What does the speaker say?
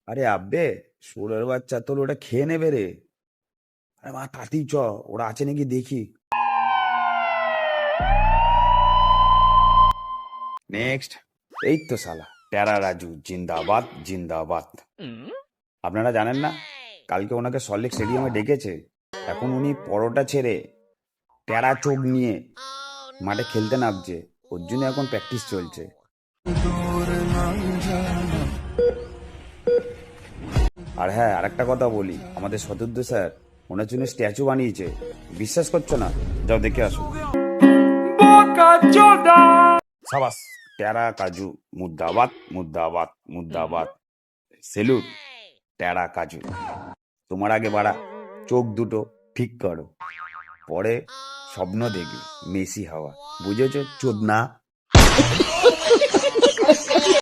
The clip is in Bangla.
আরে আব্বে, শুয়োরের বাচ্চা, তোর ওটা খেয়ে নেবে রে। আরে মা, তাতেই চ, ওরা আছে নাকি দেখি। নেক্সট। এই তো শালা, টেরা রাজু জিন্দাবাদ জিন্দাবাদ। আপনারা জানেন না, কালকে ওনাকে সল্টলেক স্টেডিয়ামে ডেকেছে। এখন উনি পরোটা ছেড়ে টেরা চোখ নিয়ে মাঠে খেলতে নামছে। ওর জন্য এখন প্র্যাকটিস চলছে। আর হ্যাঁ, আরেকটা কথা বলি, আমাদের সদুদ্দ স্যার ওনার জন্য স্ট্যাচু বানিয়েছে। বিশ্বাস করছো না? যাও দেখে আসো। সাবাস, টেরা কাজু মুর্দাবাদ মুর্দাবাদ মুর্দাবাদ। সেলুট টেরা কাজু। তোমার আগে বাড়া চোখ দুটো ঠিক করো, পরে স্বপ্ন দেখবে মেসি হওয়া। বুঝেছো চোদনা?